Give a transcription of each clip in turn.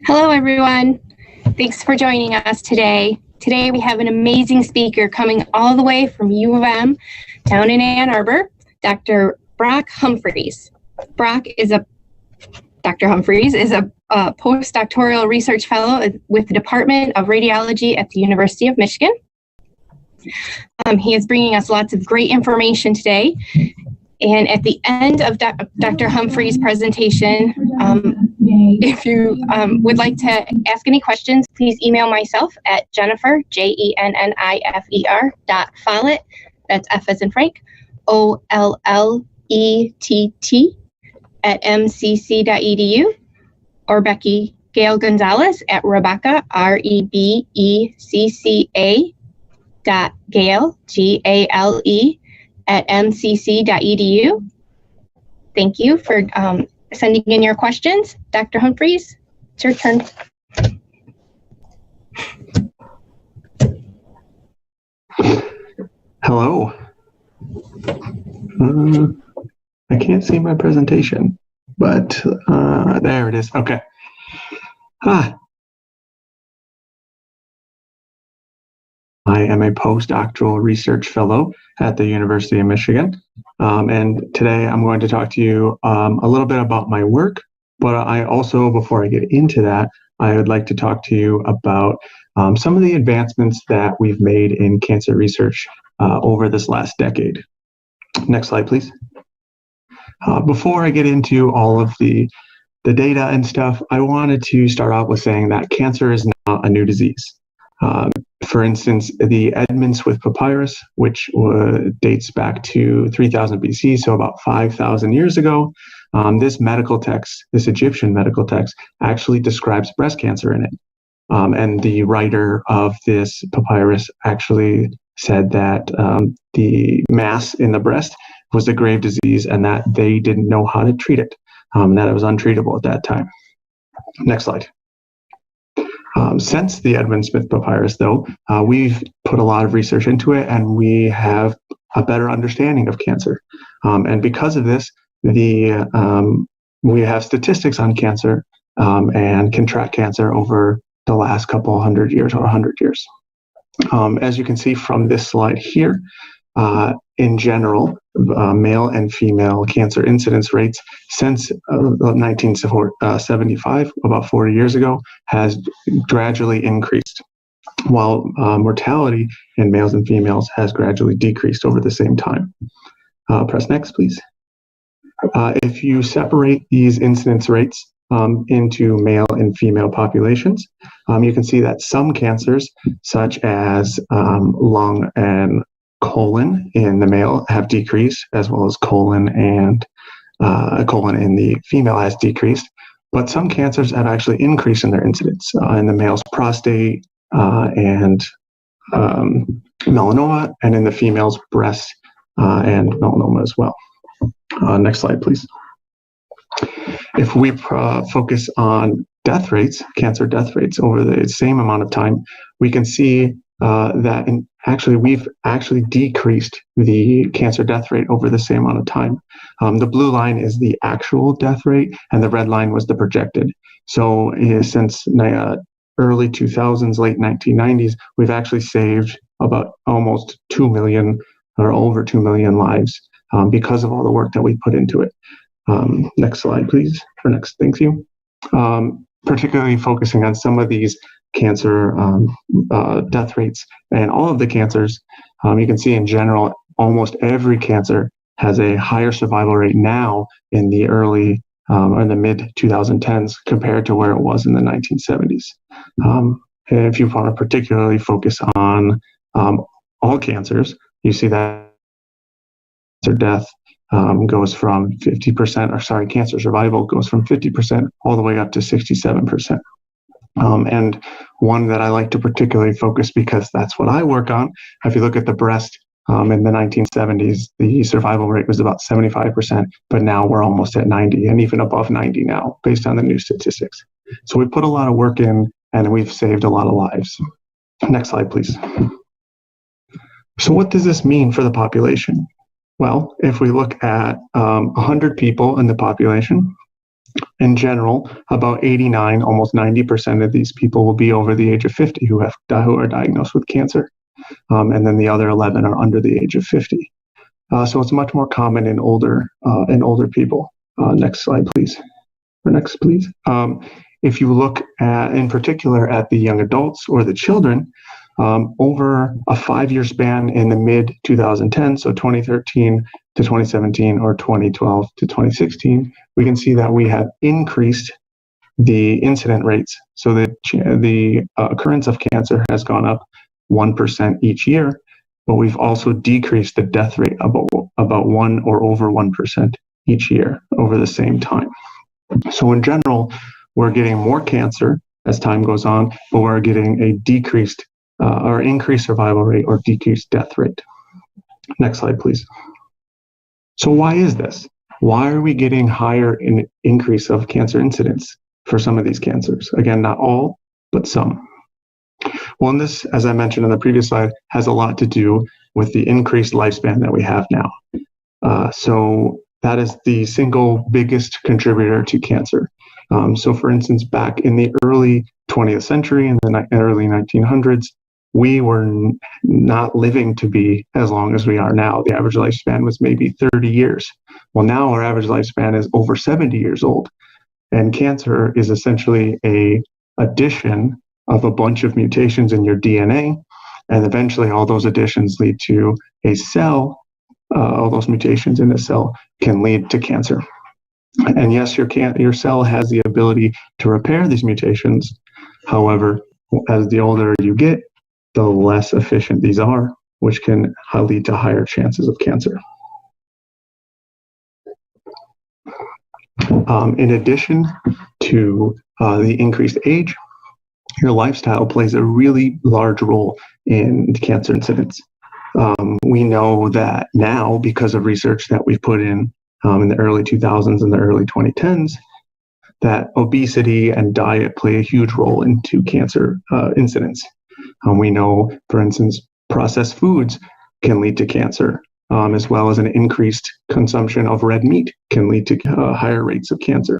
Hello, everyone. Thanks for joining us today. Today we have an amazing speaker coming all the way from U of M down in Ann Arbor, Dr. Brock Humphreys. Dr. Humphreys is a postdoctoral research fellow with the Department of Radiology at the University of Michigan. He is bringing us lots of great information today. And at the end of Dr. Humphreys' presentation, if you would like to ask any questions, please email myself at Jennifer, Jennifer, .Follett, that's F as in Frank, OLLETT, at mcc.edu, or Becky Gail Gonzalez at Rebecca, REBECCA, Gail, GALE, at mcc.edu. Thank you for sending in your questions. Dr. Humphreys, it's your turn. Hello. I can't see my presentation, but there it is. Okay. I am a postdoctoral research fellow at the University of Michigan, and today I'm going to talk to you a little bit about my work, but I also, before I get into that, I would like to talk to you about some of the advancements that we've made in cancer research over this last decade. Next slide, please. Before I get into all of the data and stuff, I wanted to start out with saying that cancer is not a new disease. For instance, the Edmonds-Smith papyrus, which dates back to 3000 BC, so about 5,000 years ago, this medical text, this Egyptian medical text, actually describes breast cancer in it. And the writer of this papyrus actually said that the mass in the breast was a grave disease and that they didn't know how to treat it, that it was untreatable at that time. Next slide. Since the Edmonds-Smith papyrus, though, we've put a lot of research into it and we have a better understanding of cancer. And because of this, we have statistics on cancer and can track cancer over the last couple hundred years or 100 years. As you can see from this slide here, in general, male and female cancer incidence rates since 1975, about 40 years ago, has gradually increased, while mortality in males and females has gradually decreased over the same time. Press next, please. If you separate these incidence rates into male and female populations, you can see that some cancers, such as lung and colon in the male, have decreased, as well as colon in the female has decreased. But some cancers have actually increased in their incidence. In the male's prostate and melanoma, and in the female's breast and melanoma as well. Next slide, please. If we focus on death rates, cancer death rates over the same amount of time, we can see that we've actually decreased the cancer death rate over the same amount of time. The blue line is the actual death rate, and the red line was the projected. So since early 2000s, late 1990s, we've actually saved about almost 2 million or over 2 million lives because of all the work that we put into it. Next slide, please. Or next, thank you. Particularly focusing on some of these cancer death rates and all of the cancers, you can see in general, almost every cancer has a higher survival rate now in the early or in the mid 2010s compared to where it was in the 1970s. If you want to particularly focus on all cancers, you see that cancer death goes from 50%, or sorry, cancer survival goes from 50% all the way up to 67%. And one that I like to particularly focus, because that's what I work on, if you look at the breast, in the 1970s, the survival rate was about 75%, but now we're almost at 90 and even above 90 now, based on the new statistics. So we put a lot of work in and we've saved a lot of lives. Next slide, please. So what does this mean for the population? Well, if we look at 100 people in the population, In general, about 89, almost 90% of these people will be over the age of 50 who are diagnosed with cancer. And then the other 11 are under the age of 50. So it's much more common in older people. Next slide, please. Or next, please. If you look at, in particular, at the young adults or the children, over a 5-year span in the mid 2010, so 2013 to 2017 or 2012 to 2016, we can see that we have increased the incident rates. So the occurrence of cancer has gone up 1% each year, but we've also decreased the death rate about 1 or over 1% each year over the same time. So in general, we're getting more cancer as time goes on, but we're getting a decreased or increased survival rate or decreased death rate. Next slide, please. So why is this? Why are we getting higher increase of cancer incidence for some of these cancers? Again, not all, but some. Well, and this, as I mentioned in the previous slide, has a lot to do with the increased lifespan that we have now. So that is the single biggest contributor to cancer. So for instance, back in the early 20th century, in the early 1900s, we were not living to be as long as we are now. The average lifespan was maybe 30 years. Well, now our average lifespan is over 70 years old. And cancer is essentially a addition of a bunch of mutations in your DNA. And eventually all those additions lead to a cell. All those mutations in a cell can lead to cancer. And yes, your cell has the ability to repair these mutations. However, as the older you get, the less efficient these are, which can lead to higher chances of cancer. In addition to the increased age, your lifestyle plays a really large role in cancer incidence. We know that now, because of research that we've put in the early 2000s and the early 2010s, that obesity and diet play a huge role into cancer incidence. We know, for instance, processed foods can lead to cancer, as well as an increased consumption of red meat can lead to higher rates of cancer.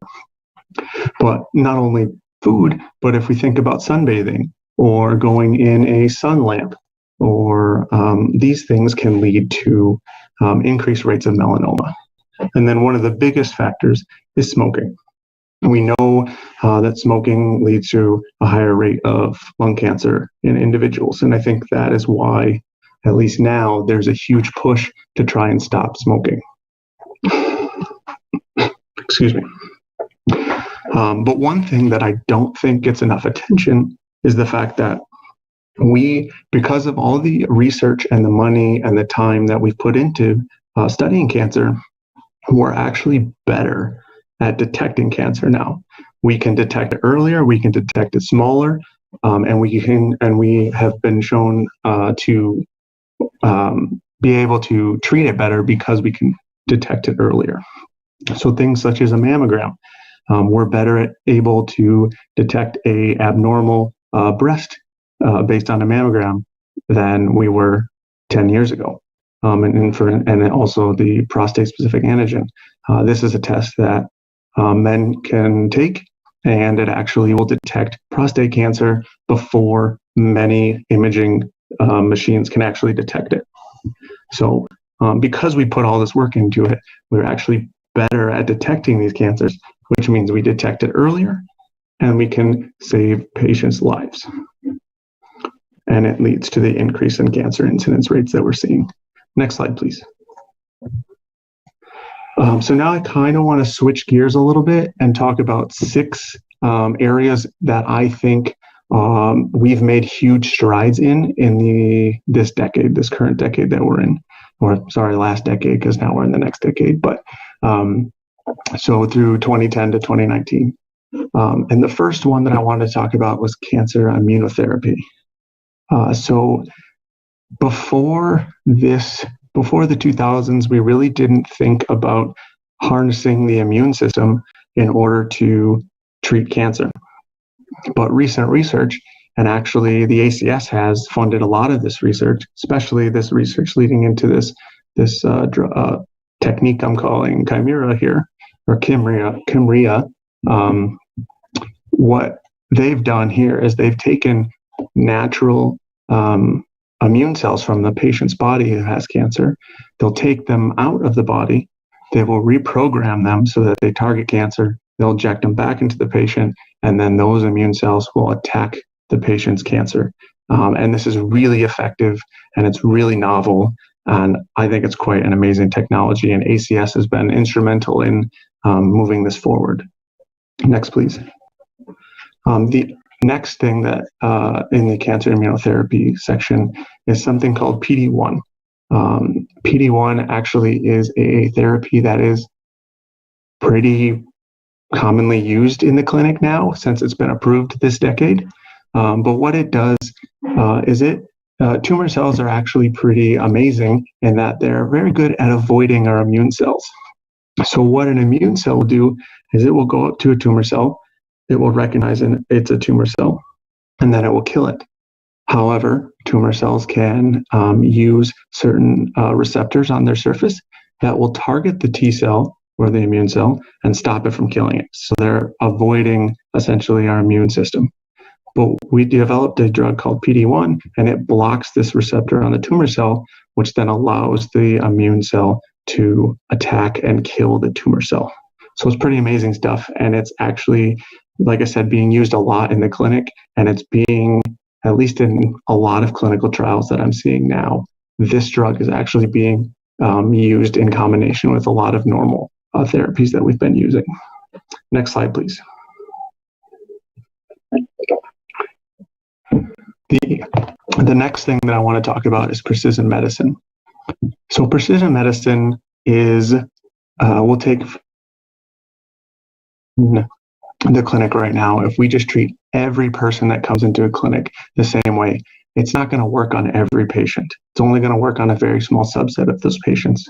But not only food, but if we think about sunbathing or going in a sun lamp, or these things can lead to increased rates of melanoma. And then one of the biggest factors is smoking. We know that smoking leads to a higher rate of lung cancer in individuals. And I think that is why, at least now, there's a huge push to try and stop smoking. Excuse me. But one thing that I don't think gets enough attention is the fact that we, because of all the research and the money and the time that we've put into studying cancer, we're actually better at detecting cancer now. We can detect it earlier, we can detect it smaller, and we have been shown to be able to treat it better because we can detect it earlier. So things such as a mammogram, we're better able to detect a abnormal breast based on a mammogram than we were 10 years ago. And also the prostate-specific antigen. This is a test that men can take, and it actually will detect prostate cancer before many imaging machines can actually detect it. So because we put all this work into it, we're actually better at detecting these cancers, which means we detect it earlier and we can save patients' lives. And it leads to the increase in cancer incidence rates that we're seeing. Next slide, please. So now I kind of want to switch gears a little bit and talk about 6 areas that I think we've made huge strides in this decade, this current decade that we're in, or sorry, last decade, because now we're in the next decade, but so through 2010 to 2019. And the first one that I wanted to talk about was cancer immunotherapy. So before the 2000s, we really didn't think about harnessing the immune system in order to treat cancer. But recent research, and actually the ACS has funded a lot of this research, especially this research leading into this technique I'm calling Chimera here, or Kymria, What they've done here is they've taken natural immune cells from the patient's body who has cancer. They'll take them out of the body. They will reprogram them so that they target cancer. They'll inject them back into the patient, and then those immune cells will attack the patient's cancer. And this is really effective, and it's really novel. And I think it's quite an amazing technology, and ACS has been instrumental in moving this forward. Next, please. The next thing that in the cancer immunotherapy section is something called PD-1. PD-1 actually is a therapy that is pretty commonly used in the clinic now since it's been approved this decade. But what it does is tumor cells are actually pretty amazing in that they're very good at avoiding our immune cells. So what an immune cell will do is it will go up to a tumor cell, it will recognize it's a tumor cell, and then it will kill it. However, tumor cells can use certain receptors on their surface that will target the T cell or the immune cell and stop it from killing it. So they're avoiding essentially our immune system. But we developed a drug called PD-1, and it blocks this receptor on the tumor cell, which then allows the immune cell to attack and kill the tumor cell. So it's pretty amazing stuff. And it's actually, like I said, being used a lot in the clinic, and it's being, at least in a lot of clinical trials that I'm seeing now, this drug is actually being used in combination with a lot of normal therapies that we've been using. Next slide, please. The next thing that I want to talk about is precision medicine. So precision medicine is, we'll take the clinic right now. If we just treat every person that comes into a clinic the same way, it's not going to work on every patient. It's only going to work on a very small subset of those patients.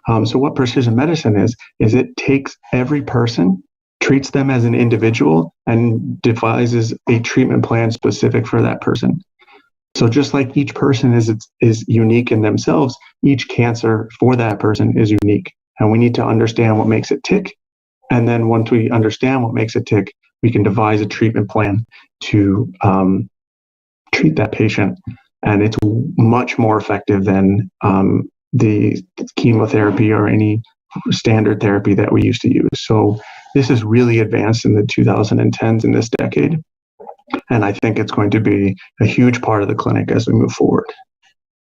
So what precision medicine is it takes every person, treats them as an individual, and devises a treatment plan specific for that person. So just like each person is unique in themselves, each cancer for that person is unique. And we need to understand what makes it tick. And then once we understand what makes it tick, we can devise a treatment plan to treat that patient. And it's much more effective than the chemotherapy or any standard therapy that we used to use. So this is really advanced in the 2010s in this decade. And I think it's going to be a huge part of the clinic as we move forward.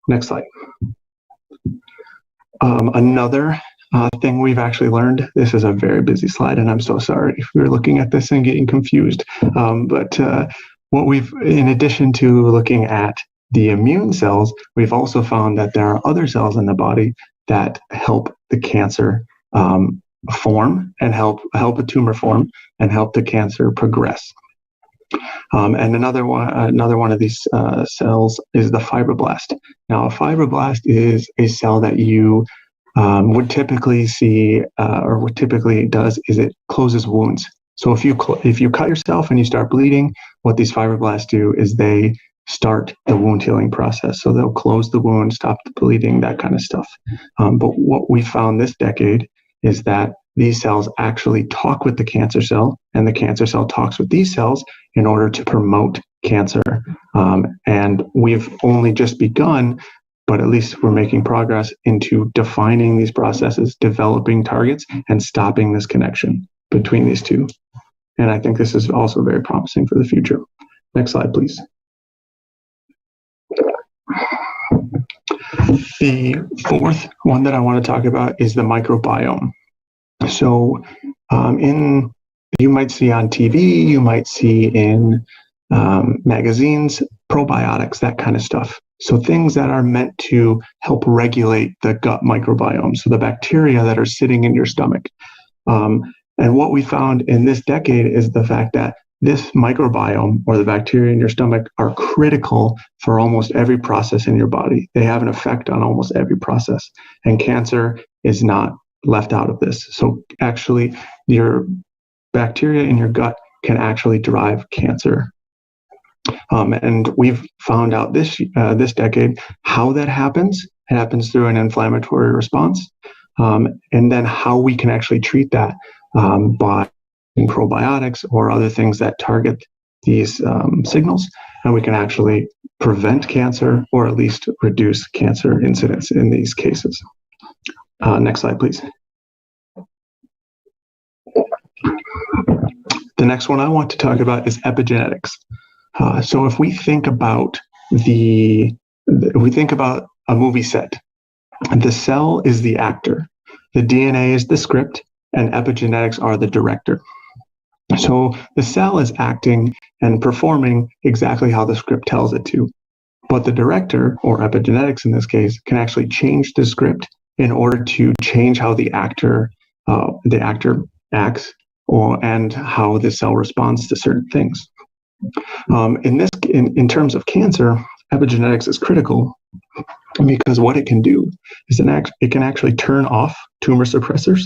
Next slide. Another thing we've actually learned, this is a very busy slide, and I'm so sorry if you're looking at this and getting confused. But what we've, in addition to looking at the immune cells, we've also found that there are other cells in the body that help the cancer form and help a tumor form and help the cancer progress. And another one of these cells is the fibroblast. Now, a fibroblast is a cell that you would typically see, or what typically does is it closes wounds. So if you cut yourself and you start bleeding, what these fibroblasts do is they start the wound healing process. So they'll close the wound, stop the bleeding, that kind of stuff. But what we found this decade is that these cells actually talk with the cancer cell, and the cancer cell talks with these cells in order to promote cancer. And we've only just begun, but at least we're making progress into defining these processes, developing targets, and stopping this connection between these two. And I think this is also very promising for the future. Next slide, please. The fourth one that I want to talk about is the microbiome. So you might see on TV, you might see in magazines, probiotics, that kind of stuff. So things that are meant to help regulate the gut microbiome, so the bacteria that are sitting in your stomach. And what we found in this decade is the fact that this microbiome, or the bacteria in your stomach, are critical for almost every process in your body. They have an effect on almost every process, and cancer is not left out of this. So actually, your bacteria in your gut can actually drive cancer. And we've found out this decade how that happens. It happens through an inflammatory response, and then how we can actually treat that by probiotics or other things that target these signals, and we can actually prevent cancer or at least reduce cancer incidence in these cases. Next slide, please. The next one I want to talk about is epigenetics. So if we think about a movie set, the cell is the actor, the DNA is the script, and epigenetics are the director. So the cell is acting and performing exactly how the script tells it to, but the director, or epigenetics in this case, can actually change the script in order to change how the actor acts and how the cell responds to certain things. In terms of cancer, epigenetics is critical because what it can do is it can actually turn off tumor suppressors,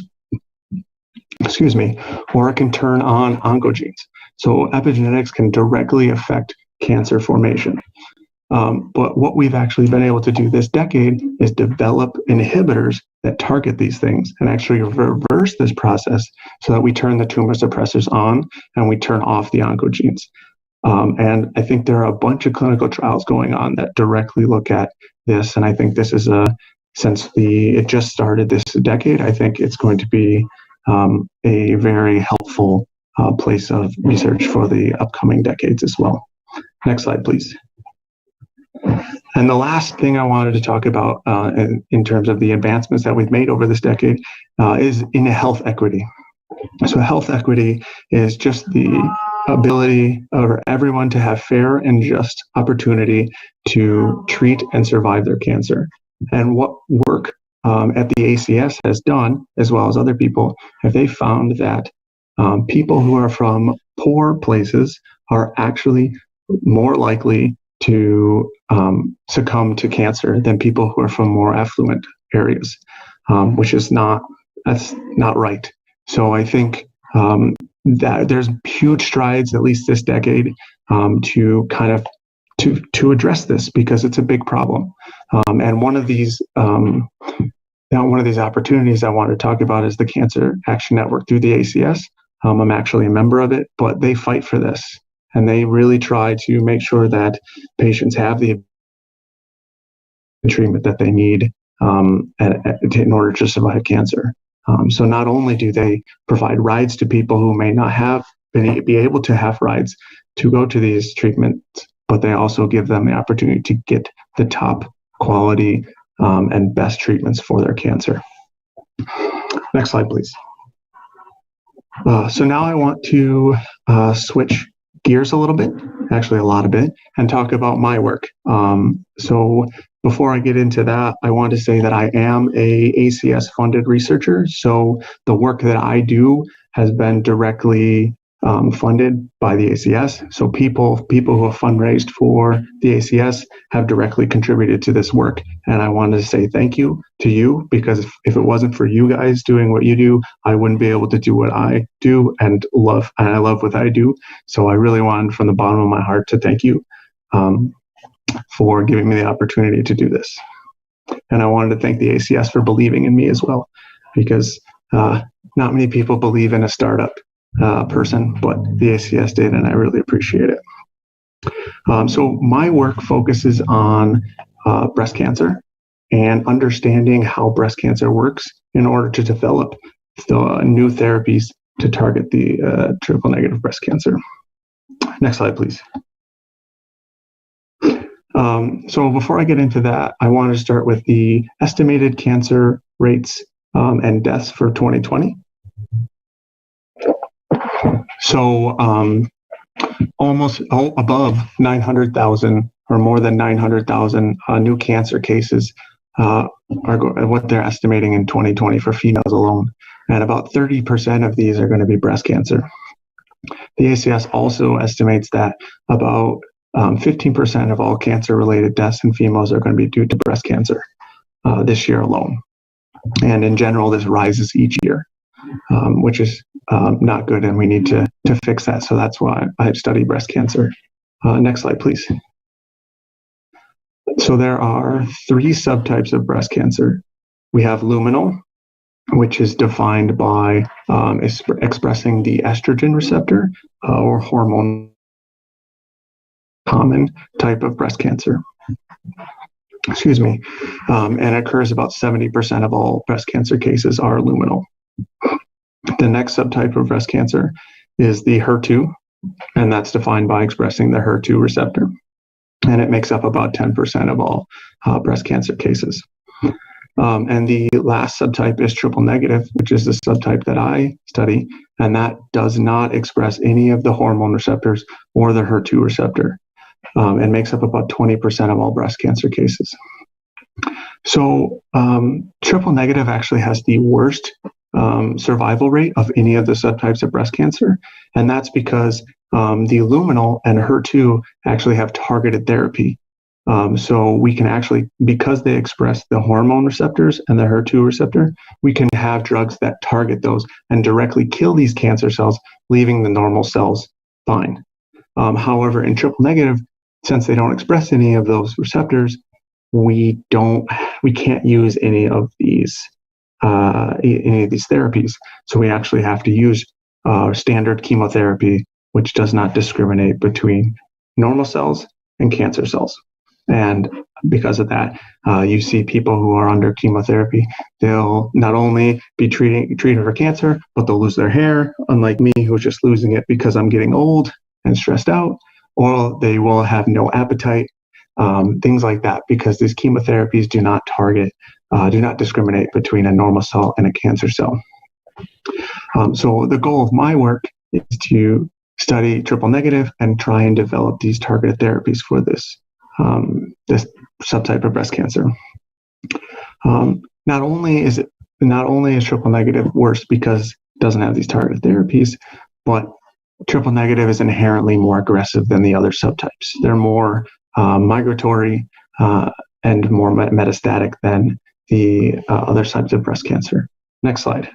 or it can turn on oncogenes. So epigenetics can directly affect cancer formation. But what we've actually been able to do this decade is develop inhibitors that target these things and actually reverse this process so that we turn the tumor suppressors on and we turn off the oncogenes. And I think there are a bunch of clinical trials going on that directly look at this. And I think this is since it just started this decade, I think it's going to be a very helpful place of research for the upcoming decades as well. Next slide, please. And the last thing I wanted to talk about in terms of the advancements that we've made over this decade is in health equity. So health equity is just the ability for everyone to have fair and just opportunity to treat and survive their cancer. And what work at the ACS has done, as well as other people, they found that people who are from poor places are actually more likely to succumb to cancer than people who are from more affluent areas, which is that's not right. So I think that there's huge strides, at least this decade, to kind of to address this because it's a big problem. And one of these opportunities I want to talk about is the Cancer Action Network through the ACS. I'm actually a member of it, but they fight for this. And they really try to make sure that patients have the treatment that they need in order to survive cancer. So not only do they provide rides to people who may not be able to have rides to go to these treatments, but they also give them the opportunity to get the top quality and best treatments for their cancer. Next slide, please. So now I want to switch gears a little bit, actually a lot of it, and talk about my work. So before I get into that, I want to say that I am a ACS funded researcher. So the work that I do has been directly funded by the ACS. So people who have fundraised for the ACS have directly contributed to this work. And I wanted to say thank you to you, because if it wasn't for you guys doing what you do, I wouldn't be able to do what I do and I love what I do. So I really wanted from the bottom of my heart to thank you for giving me the opportunity to do this. And I wanted to thank the ACS for believing in me as well, because not many people believe in a startup person, but the ACS did, and I really appreciate it. So my work focuses on breast cancer and understanding how breast cancer works in order to develop new therapies to target the triple-negative breast cancer. Next slide, please. So before I get into that, I want to start with the estimated cancer rates and deaths for 2020. So almost above 900,000 or more than 900,000 new cancer cases are what they're estimating in 2020 for females alone. And about 30% of these are going to be breast cancer. The ACS also estimates that about 15% of all cancer-related deaths in females are going to be due to breast cancer this year alone. And in general, this rises each year, which is not good, and we need to fix that. So that's why I study breast cancer. Next slide, please. So there are 3 subtypes of breast cancer. We have luminal, which is defined by expressing the estrogen receptor or hormone, common type of breast cancer. Excuse me, and occurs about 70% of all breast cancer cases are luminal. The next subtype of breast cancer is the HER2, and that's defined by expressing the HER2 receptor. And it makes up about 10% of all breast cancer cases. And the last subtype is triple negative, which is the subtype that I study, and that does not express any of the hormone receptors or the HER2 receptor. And makes up about 20% of all breast cancer cases. So triple negative actually has the worst survival rate of any of the subtypes of breast cancer, and that's because the luminal and HER2 actually have targeted therapy. So we can actually, because they express the hormone receptors and the HER2 receptor, we can have drugs that target those and directly kill these cancer cells, leaving the normal cells fine. However, in triple negative, since they don't express any of those receptors, we can't use any of these therapies. So we actually have to use standard chemotherapy, which does not discriminate between normal cells and cancer cells. And because of that, you see people who are under chemotherapy, they'll not only be treated for cancer, but they'll lose their hair, unlike me, who's just losing it because I'm getting old and stressed out, or they will have no appetite, things like that, because these chemotherapies do not discriminate between a normal cell and a cancer cell. So the goal of my work is to study triple negative and try and develop these targeted therapies for this subtype of breast cancer. Not only is triple negative worse because it doesn't have these targeted therapies, but triple negative is inherently more aggressive than the other subtypes. They're more migratory and more metastatic than the other types of breast cancer. Next slide.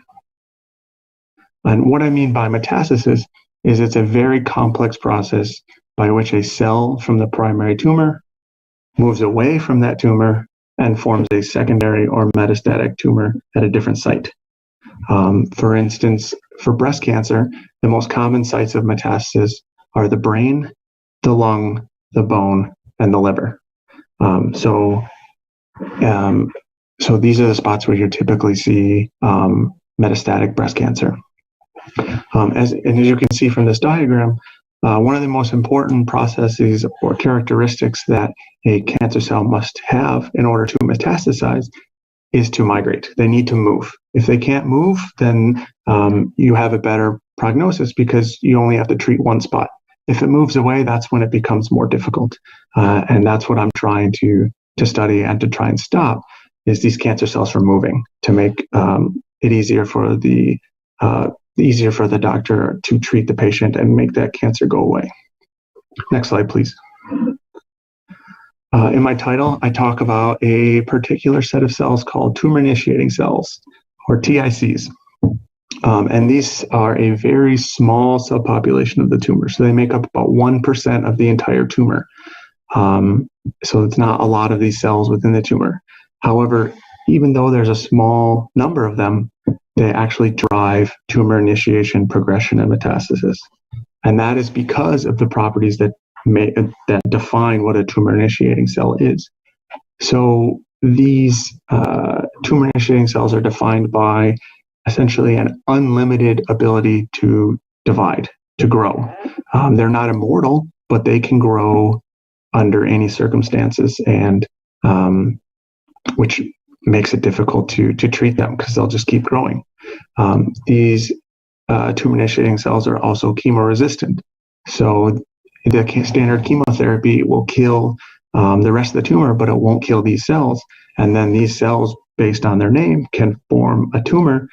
And what I mean by metastasis is it's a very complex process by which a cell from the primary tumor moves away from that tumor and forms a secondary or metastatic tumor at a different site. For instance, for breast cancer, the most common sites of metastasis are the brain, the lung, the bone, and the liver. So these are the spots where you typically see metastatic breast cancer. As you can see from this diagram, one of the most important processes or characteristics that a cancer cell must have in order to metastasize is to migrate. They need to move. If they can't move, then you have a better prognosis because you only have to treat one spot. If it moves away, that's when it becomes more difficult. And that's what I'm trying to study and to try and stop, is these cancer cells from moving, to make it easier for the doctor to treat the patient and make that cancer go away. Next slide, please. In my title, I talk about a particular set of cells called tumor-initiating cells, or TICs. And these are a very small subpopulation of the tumor. So they make up about 1% of the entire tumor. So it's not a lot of these cells within the tumor. However, even though there's a small number of them, they actually drive tumor initiation, progression, and metastasis. And that is because of the properties that define what a tumor-initiating cell is. So these tumor-initiating cells are defined by essentially an unlimited ability to divide, to grow. They're not immortal, but they can grow under any circumstances, and which makes it difficult to treat them because they'll just keep growing. These tumor-initiating cells are also chemoresistant. So the standard chemotherapy will kill the rest of the tumor, but it won't kill these cells. And then these cells, based on their name, can form a tumor.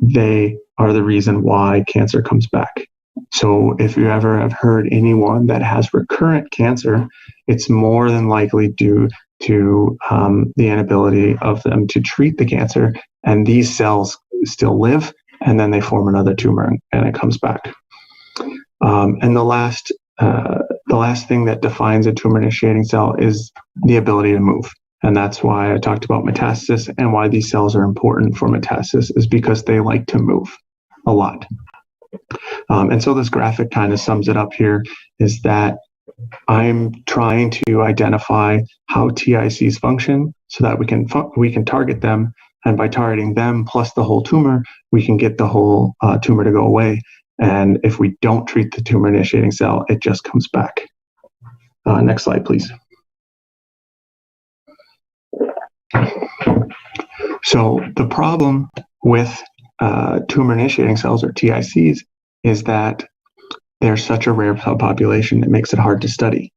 They are the reason why cancer comes back. So if you ever have heard anyone that has recurrent cancer, it's more than likely due to the inability of them to treat the cancer, and these cells still live, and then they form another tumor and it comes back. And the last thing that defines a tumor-initiating cell is the ability to move. And that's why I talked about metastasis, and why these cells are important for metastasis is because they like to move a lot. And so this graphic kind of sums it up here, is that I'm trying to identify how TICs function so that we can target them, and by targeting them plus the whole tumor, we can get the whole tumor to go away. And if we don't treat the tumor initiating cell, it just comes back. Next slide, please. So the problem with tumor initiating cells, or TICs, is that they're such a rare population, it makes it hard to study.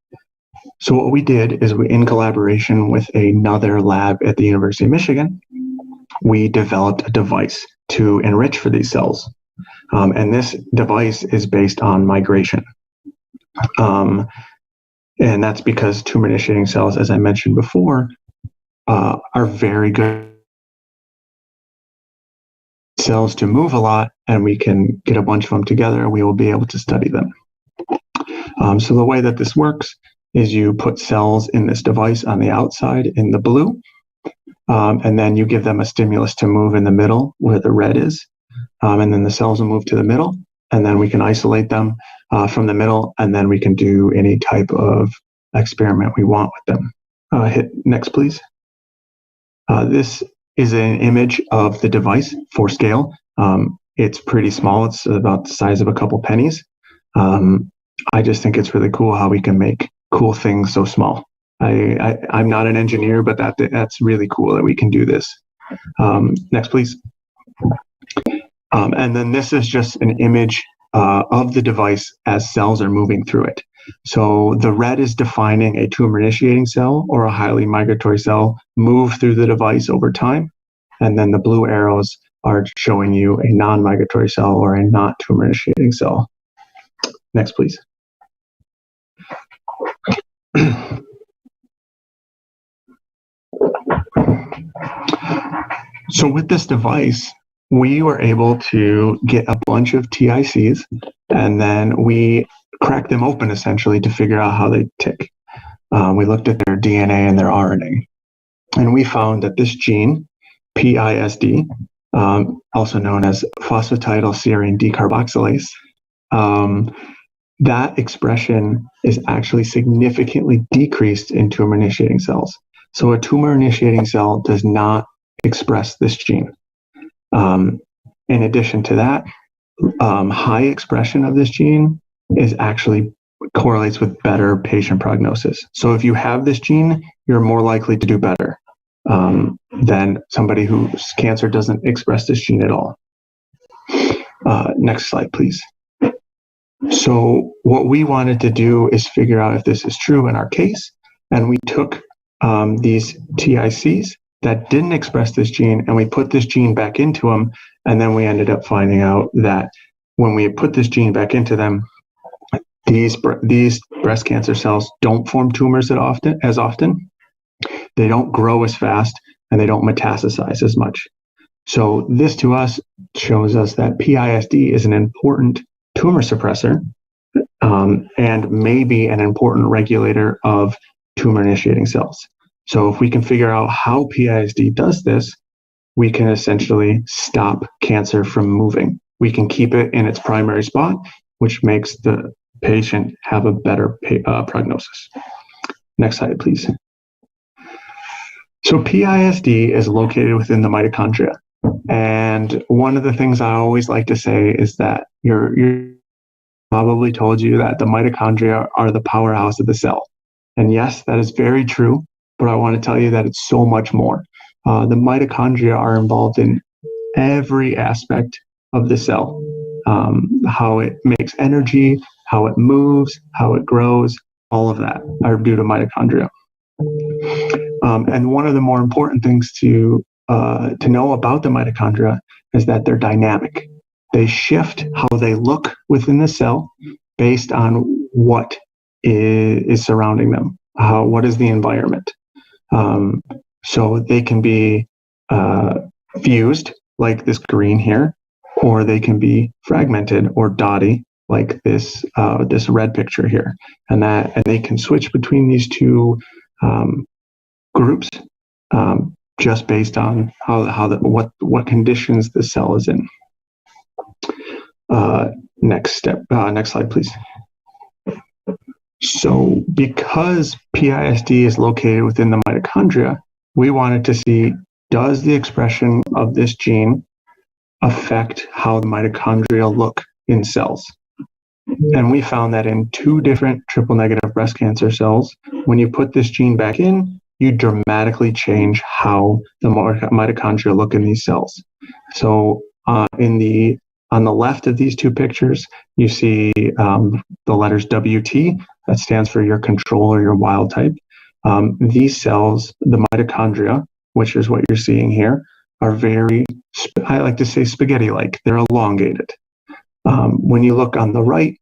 So what we did is, in collaboration with another lab at the University of Michigan, we developed a device to enrich for these cells. And this device is based on migration. And that's because tumor initiating cells, as I mentioned before, are very good cells to move a lot, and we can get a bunch of them together, and we will be able to study them. So the way that this works is you put cells in this device on the outside in the blue, and then you give them a stimulus to move in the middle where the red is, and then the cells will move to the middle, and then we can isolate them from the middle, and then we can do any type of experiment we want with them. Hit next, please. This is an image of the device for scale. It's pretty small. It's about the size of a couple pennies. I just think it's really cool how we can make cool things so small. I'm not an engineer, but that's really cool that we can do this. Next, please. And then this is just an image of the device as cells are moving through it. So the red is defining a tumor initiating cell or a highly migratory cell move through the device over time. And then the blue arrows are showing you a non-migratory cell or a not tumor initiating cell. Next, please. So with this device, we were able to get a bunch of TICs, and then we cracked them open essentially to figure out how they tick. We looked at their DNA and their RNA, and we found that this gene, PISD, also known as phosphatidylserine decarboxylase, that expression is actually significantly decreased in tumor initiating cells. So a tumor initiating cell does not express this gene. In addition to that, high expression of this gene is actually correlates with better patient prognosis. So if you have this gene, you're more likely to do better than somebody whose cancer doesn't express this gene at all. Next slide, please. So what we wanted to do is figure out if this is true in our case, and we took these TICs that didn't express this gene, and we put this gene back into them, and then we ended up finding out that when we put this gene back into them, these breast cancer cells don't form tumors as often, they don't grow as fast, and they don't metastasize as much. So this to us shows us that PISD is an important tumor suppressor, and maybe an important regulator of tumor initiating cells. So if we can figure out how PISD does this, we can essentially stop cancer from moving. We can keep it in its primary spot, which makes the patient have a better prognosis. Next slide, please. So PISD is located within the mitochondria. And one of the things I always like to say is that you're probably told you that the mitochondria are the powerhouse of the cell. And yes, that is very true, but I want to tell you that it's so much more. The mitochondria are involved in every aspect of the cell. How it makes energy, how it moves, how it grows, all of that are due to mitochondria. And one of the more important things to know about the mitochondria is that they're dynamic. They shift how they look within the cell based on what is surrounding them. What is the environment? So they can be fused, like this green here, or they can be fragmented or dotty, like this red picture here. And they can switch between these two groups just based on what conditions the cell is in. Next slide, please. So because PISD is located within the mitochondria, we wanted to see, does the expression of this gene affect how the mitochondria look in cells? And we found that in 2 different triple-negative breast cancer cells, when you put this gene back in, you dramatically change how the mitochondria look in these cells. So on the left of these 2 pictures, you see the letters WT, that stands for your control or your wild type. These cells, the mitochondria, which is what you're seeing here, are very, I like to say spaghetti-like. They're elongated. When you look on the right,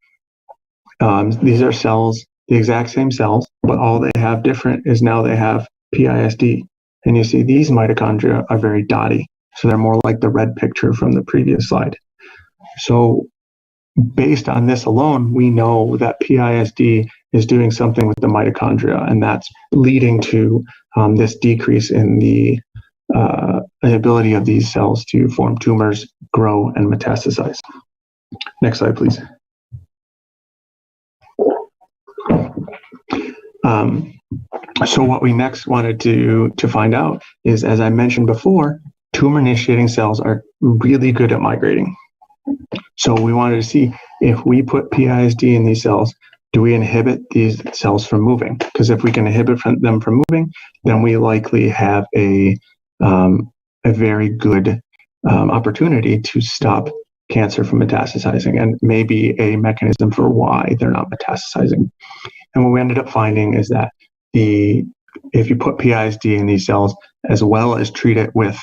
these are cells, the exact same cells, but all they have different is now they have PISD. And you see these mitochondria are very dotty. So they're more like the red picture from the previous slide. So based on this alone, we know that PISD is doing something with the mitochondria, and that's leading to this decrease in the ability of these cells to form tumors, grow, and metastasize. Next slide, please. So what we next wanted to find out is, as I mentioned before, tumor-initiating cells are really good at migrating. So we wanted to see, if we put PISD in these cells, do we inhibit these cells from moving? Because if we can inhibit them from moving, then we likely have a very good opportunity to stop cancer from metastasizing, and maybe a mechanism for why they're not metastasizing. And what we ended up finding is that if you put PISD in these cells, as well as treat it with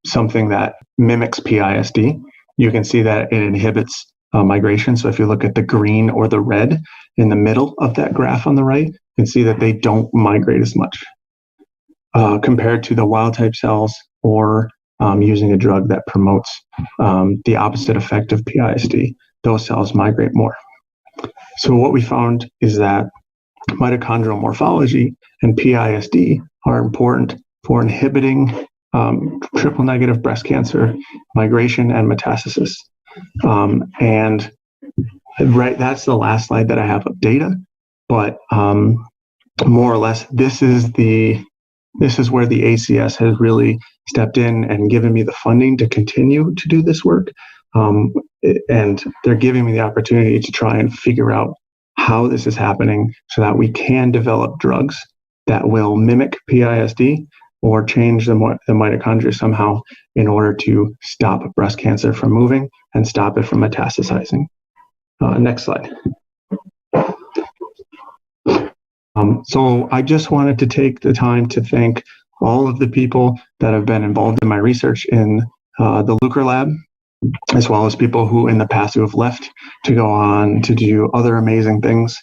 something that mimics PISD, you can see that it inhibits migration. So if you look at the green or the red in the middle of that graph on the right, you can see that they don't migrate as much compared to the wild type cells, or using a drug that promotes the opposite effect of PISD. Those cells migrate more. So what we found is that mitochondrial morphology and PISD are important for inhibiting triple-negative breast cancer migration and metastasis. And right, that's the last slide that I have of data, but more or less, this is where the ACS has really stepped in and given me the funding to continue to do this work. And they're giving me the opportunity to try and figure out how this is happening so that we can develop drugs that will mimic PISD or change the mitochondria somehow in order to stop breast cancer from moving and stop it from metastasizing. Next slide. So I just wanted to take the time to thank all of the people that have been involved in my research in the Luker Lab, as well as people who in the past who have left to go on to do other amazing things,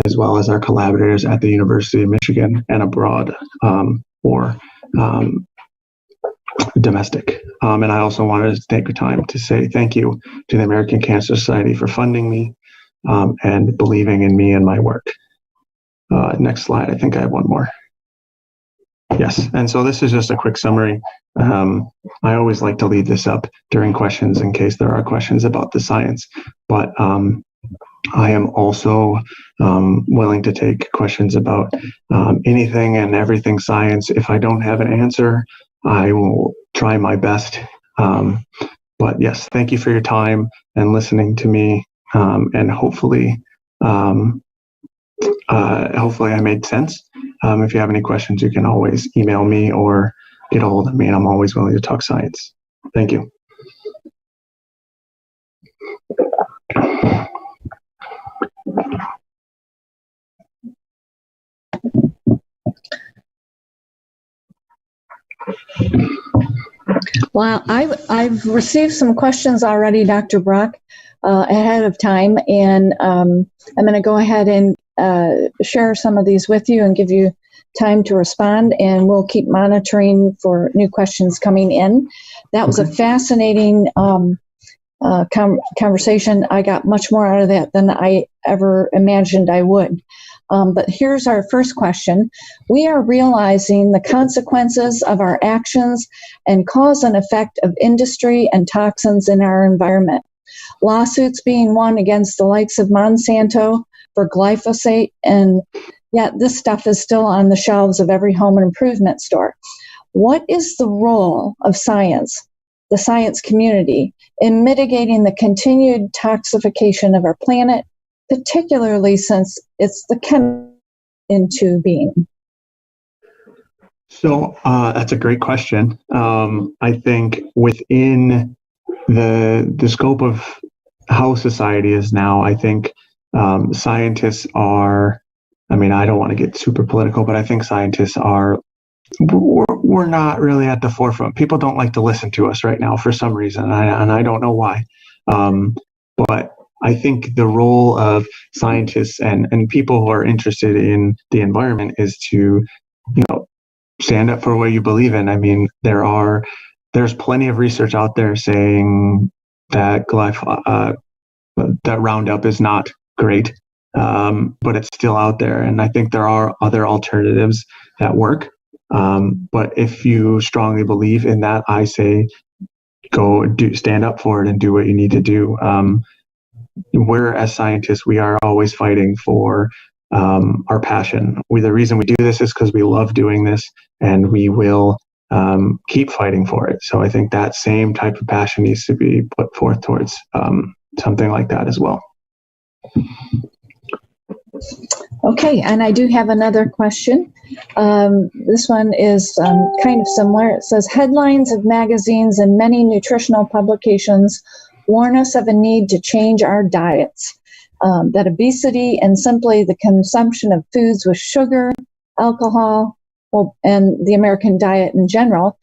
as well as our collaborators at the University of Michigan and abroad, or domestic. And I also wanted to take the time to say thank you to the American Cancer Society for funding me and believing in me and my work. Next slide. I think I have one more. Yes, and so this is just a quick summary. I always like to lead this up during questions in case there are questions about the science, but I am also willing to take questions about anything and everything science. If I don't have an answer, I will try my best. But yes, thank you for your time and listening to me, and hopefully I made sense. If you have any questions, you can always email me or get a hold of me, and I'm always willing to talk science. Thank you. Well, I've received some questions already, Dr. Brock, ahead of time, and I'm going to go ahead and share some of these with you and give you time to respond, and we'll keep monitoring for new questions coming in. That was a fascinating conversation. I got much more out of that than I ever imagined I would. But here's our first question. We are realizing the consequences of our actions and cause and effect of industry and toxins in our environment. Lawsuits being won against the likes of Monsanto for glyphosate, and yet this stuff is still on the shelves of every home improvement store. What is the role of science, the science community, in mitigating the continued toxification of our planet, particularly since it's the chemical into being? So that's a great question. I think within the scope of how society is now, I think scientists are, I mean, I don't want to get super political, but I think scientists are, we're not really at the forefront. People don't like to listen to us right now for some reason, and I don't know why. But I think the role of scientists and people who are interested in the environment is to, stand up for what you believe in. I mean, there's plenty of research out there saying that that Roundup is not great, but it's still out there. And I think there are other alternatives that work. But if you strongly believe in that, I say stand up for it and do what you need to do. We're, as scientists, we are always fighting for our passion. The reason we do this is because we love doing this, and we will keep fighting for it. So I think that same type of passion needs to be put forth towards something like that as well. Okay, and I do have another question. This one is kind of similar. It says, headlines of magazines and many nutritional publications warn us of a need to change our diets, that obesity and simply the consumption of foods with sugar, alcohol, and the American diet in general,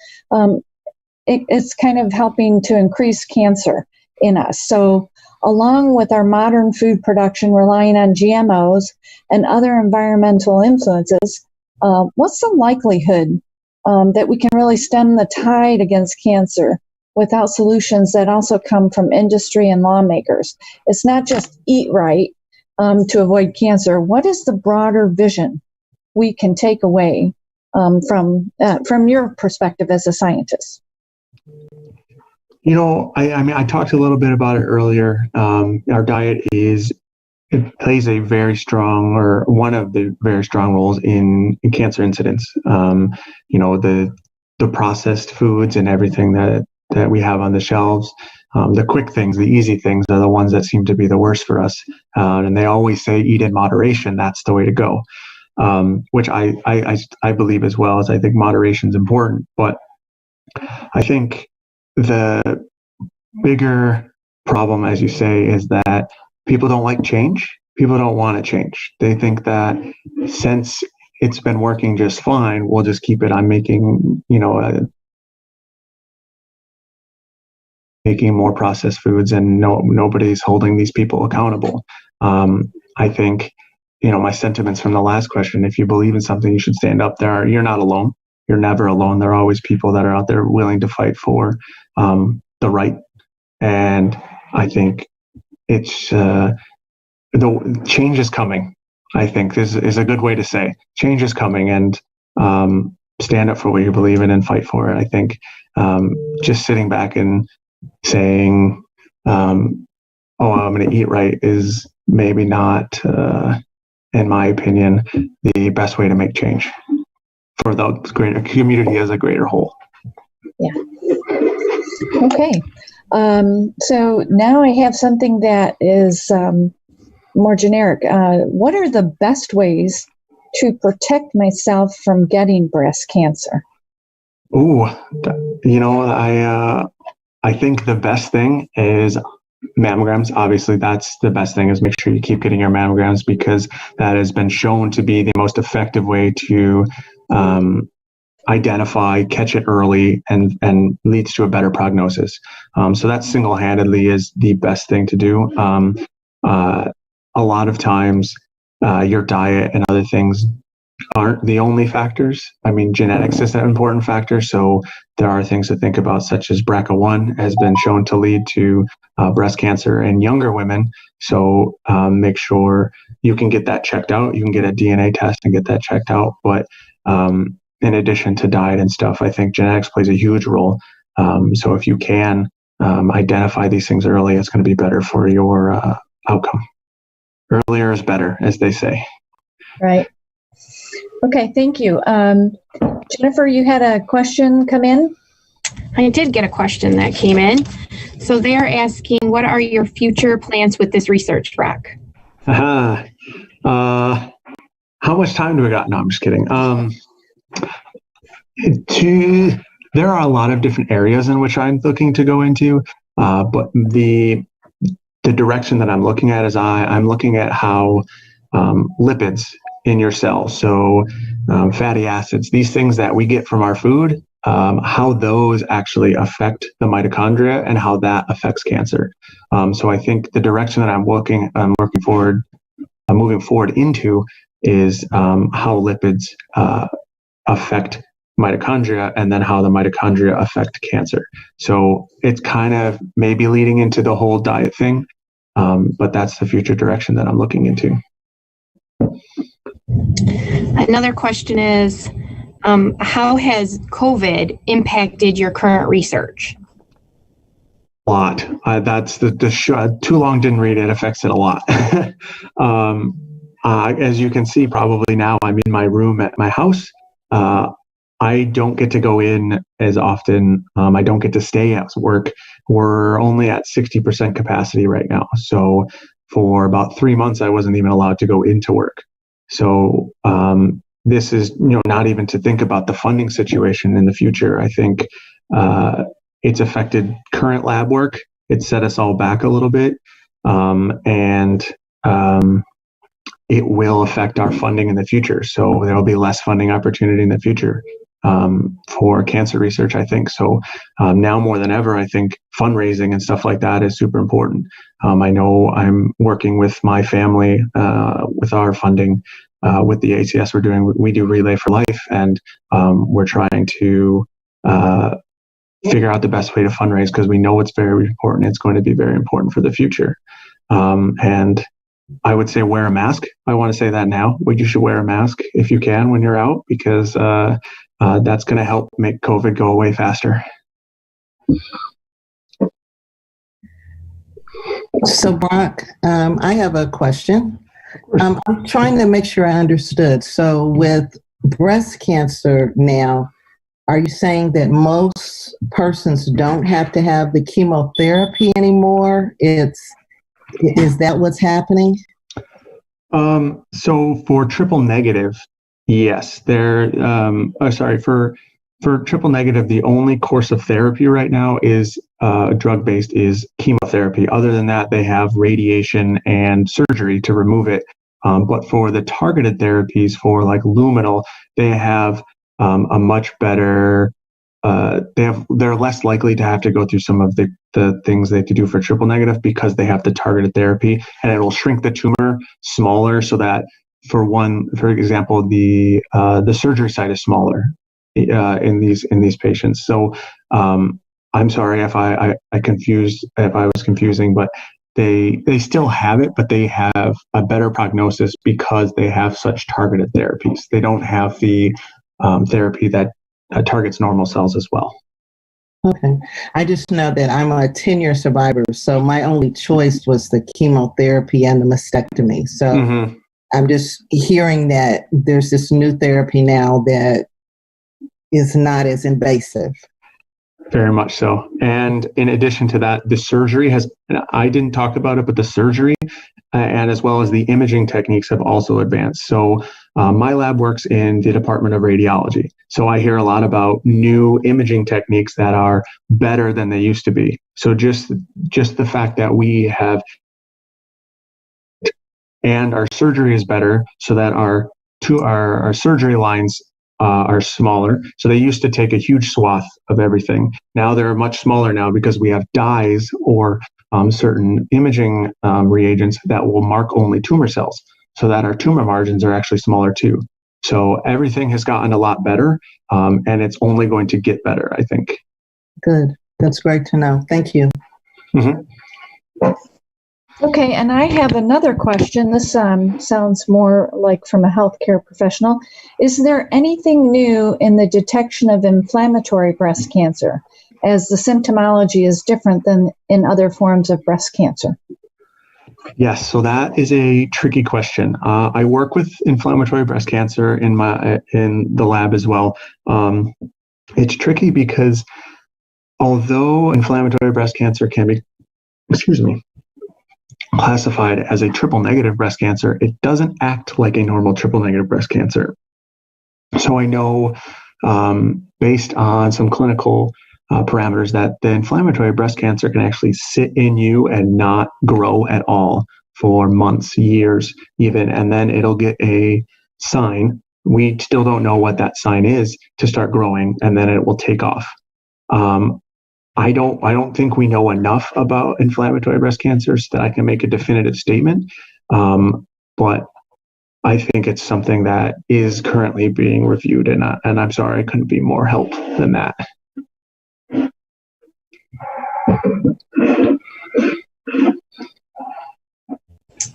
it's kind of helping to increase cancer in us. So along with our modern food production relying on GMOs and other environmental influences, what's the likelihood that we can really stem the tide against cancer without solutions that also come from industry and lawmakers? It's not just eat right to avoid cancer. What is the broader vision we can take away from your perspective as a scientist? I mean, I talked a little bit about it earlier. Our diet it plays a very strong, or one of the very strong roles in cancer incidence. The processed foods and everything that we have on the shelves, the quick things, the easy things are the ones that seem to be the worst for us. And they always say eat in moderation. That's the way to go, which I believe as well, as I think moderation is important. But I think the bigger problem, as you say, is that people don't like change. People don't want to change. They think that since it's been working just fine, we'll just keep it on making more processed foods, and nobody's holding these people accountable. I think, my sentiments from the last question, if you believe in something, you should stand up there. You're not alone. You're never alone. There are always people that are out there willing to fight for the right. And I think it's the change is coming. I think this is a good way to say change is coming, and stand up for what you believe in and fight for it. I think just sitting back and saying, I'm going to eat right is maybe not, in my opinion, the best way to make change for the greater community as a greater whole. Yeah. Okay. So now I have something that is more generic. What are the best ways to protect myself from getting breast cancer? I think the best thing is mammograms. Obviously, that's the best thing, is make sure you keep getting your mammograms, because that has been shown to be the most effective way to identify, catch it early, and leads to a better prognosis. So that single-handedly is the best thing to do. A lot of times, your diet and other things aren't the only factors. I mean, genetics is an important factor. So there are things to think about, such as BRCA1 has been shown to lead to breast cancer in younger women. So make sure you can get that checked out. You can get a DNA test and get that checked out. But in addition to diet and stuff, I think genetics plays a huge role. So if you can identify these things early, it's going to be better for your outcome. Earlier is better, as they say. Right. Okay, thank you. Jennifer, you had a question come in? I did get a question that came in. So they're asking, what are your future plans with this research, Brock? How much time do we got? No, I'm just kidding. There are a lot of different areas in which I'm looking to go into, but the direction that I'm looking at is I'm looking at how lipids in your cells, so fatty acids, these things that we get from our food, how those actually affect the mitochondria and how that affects cancer. So I think the direction that I'm moving forward into is how lipids affect mitochondria, and then how the mitochondria affect cancer. So it's kind of maybe leading into the whole diet thing, but that's the future direction that I'm looking into. Another question is, how has COVID impacted your current research? A lot. That's too long didn't read it, affects it a lot. As you can see, probably now I'm in my room at my house. I don't get to go in as often. I don't get to stay at work. We're only at 60% capacity right now. So for about 3 months, I wasn't even allowed to go into work. So this is, not even to think about the funding situation in the future. I think it's affected current lab work. It set us all back a little bit, and it will affect our funding in the future. So there will be less funding opportunity in the future for cancer research, I think. So now more than ever, I think fundraising and stuff like that is super important. I know I'm working with my family with our funding with the ACS. We do Relay for Life, and we're trying to figure out the best way to fundraise, because we know it's very important. It's going to be very important for the future. And I would say wear a mask. I want to say that now. You should wear a mask if you can when you're out, because that's going to help make COVID go away faster. So, Brock, I have a question. I'm trying to make sure I understood. So with breast cancer now, are you saying that most persons don't have to have the chemotherapy anymore? Is that what's happening? So for triple negative, yes. For triple negative, the only course of therapy right now is drug-based, is chemotherapy. Other than that, they have radiation and surgery to remove it. But for the targeted therapies, for like luminal, they have a much better. They're less likely to have to go through some of the things they have to do for triple negative, because they have the targeted therapy, and it will shrink the tumor smaller, so that for example, the surgery site is smaller in these patients. So I'm sorry if I was confusing, but they still have it, but they have a better prognosis because they have such targeted therapies. They don't have the therapy that targets normal cells as well. Okay. I just know that I'm a 10-year survivor, so my only choice was the chemotherapy and the mastectomy. So I'm just hearing that there's this new therapy now that is not as invasive. Very much so. And in addition to that, the surgery I didn't talk about it, but the surgery and as well as the imaging techniques have also advanced. So my lab works in the Department of Radiology. So I hear a lot about new imaging techniques that are better than they used to be. So just the fact that we have, and our surgery is better, so that our surgery lines are smaller. So they used to take a huge swath of everything. Now they're much smaller now, because we have dyes or certain imaging reagents that will mark only tumor cells, so that our tumor margins are actually smaller too. So everything has gotten a lot better, and it's only going to get better, I think. Good. That's great to know. Thank you. Mm-hmm. Okay, and I have another question. This sounds more like from a healthcare professional. Is there anything new in the detection of inflammatory breast cancer, as the symptomology is different than in other forms of breast cancer? Yes, so that is a tricky question. I work with inflammatory breast cancer in the lab as well. It's tricky because although inflammatory breast cancer can be, classified as a triple negative breast cancer, it doesn't act like a normal triple negative breast cancer. So I know, based on some clinical parameters, that the inflammatory breast cancer can actually sit in you and not grow at all for months, years even, and then it'll get a sign. We still don't know what that sign is to start growing, and then it will take off. I don't think we know enough about inflammatory breast cancers that I can make a definitive statement, but I think it's something that is currently being reviewed, and I'm sorry I couldn't be more help than that.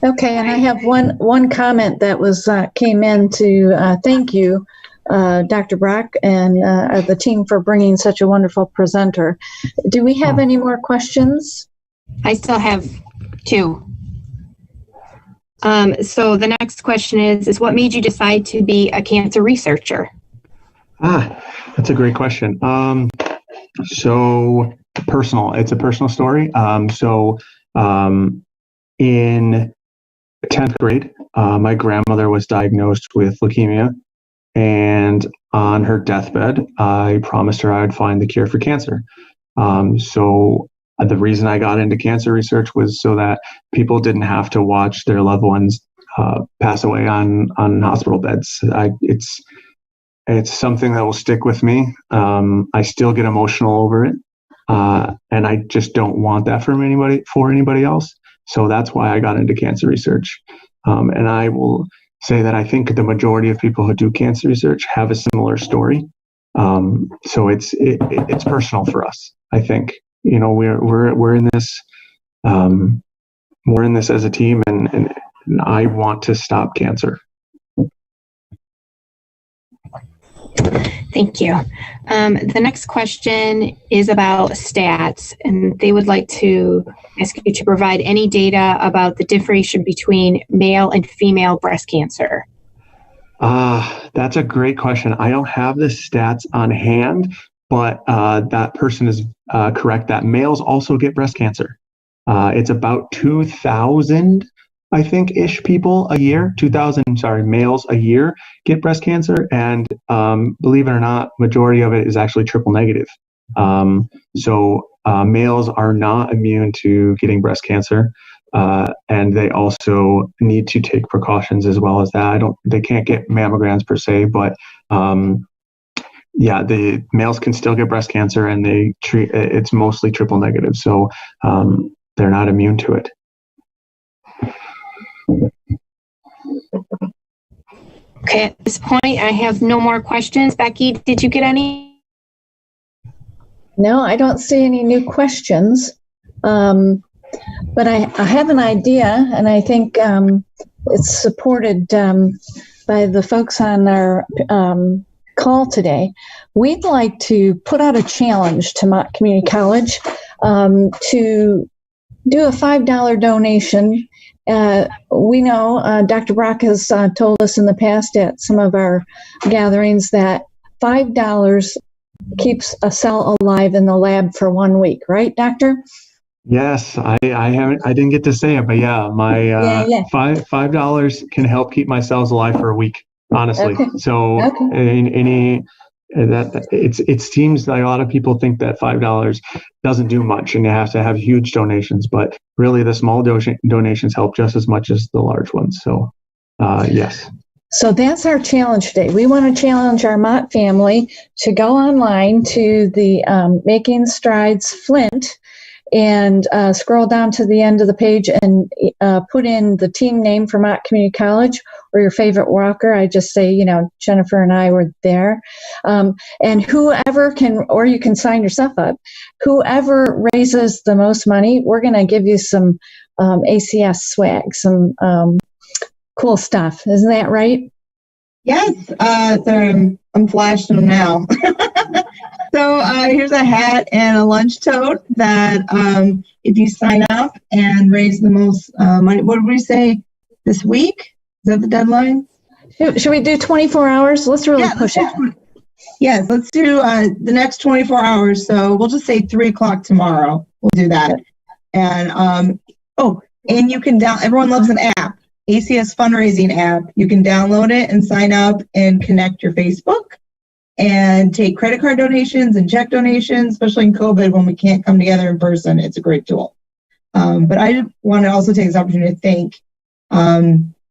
Okay, and I have one comment that was came in to thank you, Dr. Brock, and the team for bringing such a wonderful presenter. Do we have any more questions? I still have two. So the next question is what made you decide to be a cancer researcher? That's a great question. So personal. It's a personal story. In 10th grade, my grandmother was diagnosed with leukemia, and on her deathbed, I promised her I would find the cure for cancer. So the reason I got into cancer research was so that people didn't have to watch their loved ones pass away on hospital beds. It's something that will stick with me. I still get emotional over it, and I just don't want that for anybody else. So that's why I got into cancer research. And I will say that I think the majority of people who do cancer research have a similar story. So it's personal for us. I think, we're in this, as a team, and I want to stop cancer. Thank you. The next question is about stats, and they would like to ask you to provide any data about the differentiation between male and female breast cancer. That's a great question. I don't have the stats on hand, but that person is correct that males also get breast cancer. It's about 2,000, I think, ish people a year, males a year get breast cancer. And believe it or not, majority of it is actually triple negative. So males are not immune to getting breast cancer. And they also need to take precautions as well as that. They can't get mammograms per se, but the males can still get breast cancer, and it's mostly triple negative. So they're not immune to it. Okay, at this point, I have no more questions. Becky, did you get any? No, I don't see any new questions. But I have an idea, and I think it's supported by the folks on our call today. We'd like to put out a challenge to Mott Community College to do a $5 donation. We know Dr. Brock has told us in the past at some of our gatherings that $5 keeps a cell alive in the lab for 1 week, right, Doctor? Yes, I didn't get to say it, but yeah, my $5 can help keep my cells alive for a week, honestly. Okay. So it seems like a lot of people think that $5 doesn't do much, and you have to have huge donations, but really the small donations help just as much as the large ones. So yes. So that's our challenge today. We want to challenge our Mott family to go online to the Making Strides Flint and scroll down to the end of the page and put in the team name for Mott Community College or your favorite walker. I just say, Jennifer and I were there. And whoever can, or you can sign yourself up, whoever raises the most money, we're going to give you some ACS swag, some cool stuff. Isn't that right? Yes, so I'm flashing them now. So here's a hat and a lunch tote that if you sign up and raise the most money, what did we say this week? Is that the deadline? Should we do 24 hours? Let's really push it. Yes, let's do the next 24 hours. So we'll just say 3 o'clock tomorrow. We'll do that. And and you can everyone loves an app, ACS fundraising app. You can download it and sign up and connect your Facebook and take credit card donations and check donations, especially in COVID when we can't come together in person. It's a great tool. But I want to also take this opportunity to thank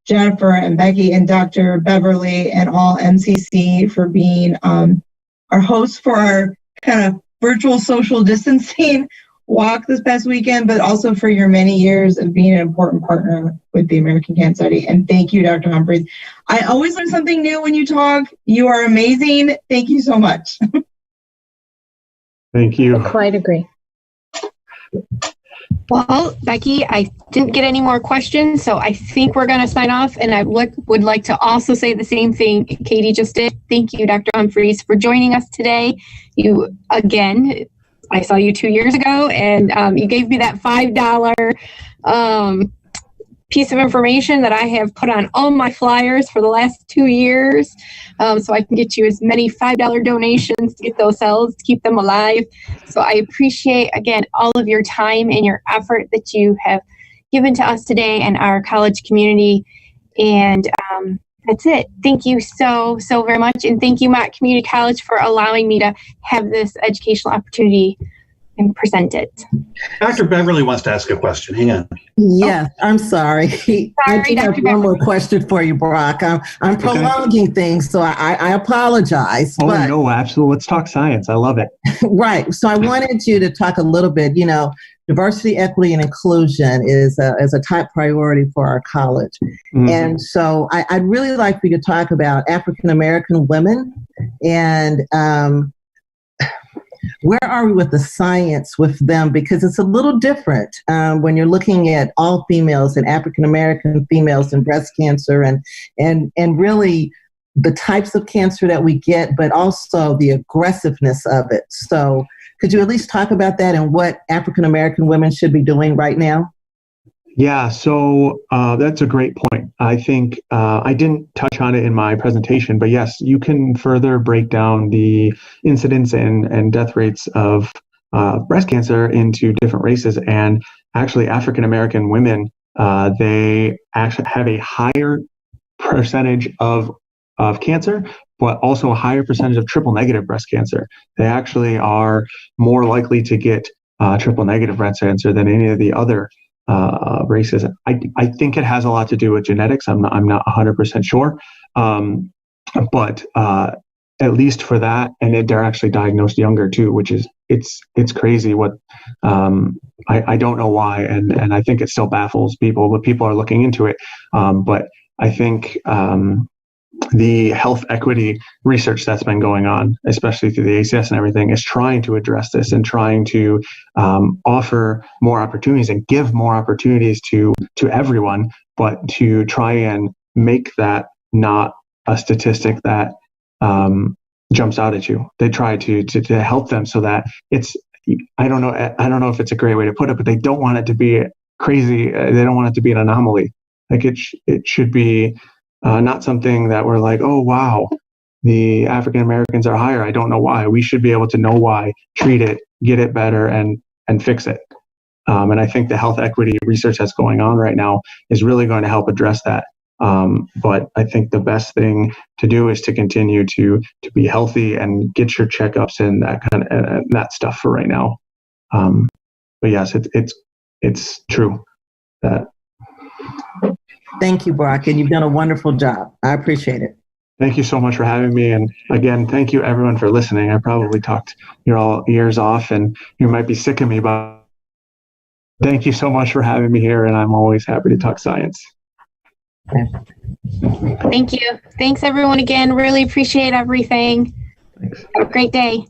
Jennifer and Becky and Dr. Beverly and all MCC for being our hosts for our kind of virtual social distancing walk this past weekend, but also for your many years of being an important partner with the American Cancer Society. And thank you, Dr. Humphries. I always learn something new when you talk. You are amazing. Thank you so much. Thank you. I quite agree. Well, Becky, I didn't get any more questions, so I think we're going to sign off. And I would like to also say the same thing Katie just did. Thank you, Dr. Humphries, for joining us today. You, again, I saw you 2 years ago, and you gave me that $5 piece of information that I have put on all my flyers for the last 2 years, so I can get you as many $5 donations to get those cells, to keep them alive. So I appreciate, again, all of your time and your effort that you have given to us today and our college community. And that's it. Thank you so very much. And thank you, Mott Community College, for allowing me to have this educational opportunity and present it. Dr. Beverly wants to ask a question. Hang on. Yes, I'm sorry. I do have one more question for you, Brock. I'm prolonging things, so I apologize. Oh, no, absolutely. Let's talk science. I love it. Right. So I wanted you to talk a little bit, diversity, equity, and inclusion is a top priority for our college. Mm-hmm. And so I'd really like for you to talk about African-American women and where are we with the science with them? Because it's a little different when you're looking at all females and African-American females and breast cancer and really the types of cancer that we get, but also the aggressiveness of it. So could you at least talk about that and what African-American women should be doing right now? Yeah, so that's a great point. I think I didn't touch on it in my presentation, but yes, you can further break down the incidence and death rates of breast cancer into different races. And actually, African-American women, they actually have a higher percentage of cancer, but also a higher percentage of triple-negative breast cancer. They actually are more likely to get triple-negative breast cancer than any of the other races. I think it has a lot to do with genetics. I'm not 100% sure, but at least for that, and they're actually diagnosed younger too, which is it's crazy. What I don't know why, and I think it still baffles people, but people are looking into it. But I think the health equity research that's been going on, especially through the ACS and everything, is trying to address this and trying to offer more opportunities and give more opportunities to everyone, but to try and make that not a statistic that jumps out at you. They try to help them so that it's, I don't know if it's a great way to put it, but they don't want it to be crazy. They don't want it to be an anomaly. Like it should be not something that we're like, oh, wow, the African Americans are higher. I don't know why. We should be able to know why, treat it, get it better, and fix it. And I think the health equity research that's going on right now is really going to help address that. But I think the best thing to do is to continue to be healthy and get your checkups and that kind of that stuff for right now. But yes, it's true that. Thank you, Brock, and you've done a wonderful job. I appreciate it. Thank you so much for having me. And again, thank you everyone for listening. I probably talked your all ears off and you might be sick of me by Thank you so much for having me here, and I'm always happy to talk science. Thank you. Thanks everyone again. Really appreciate everything. Thanks. Have a great day.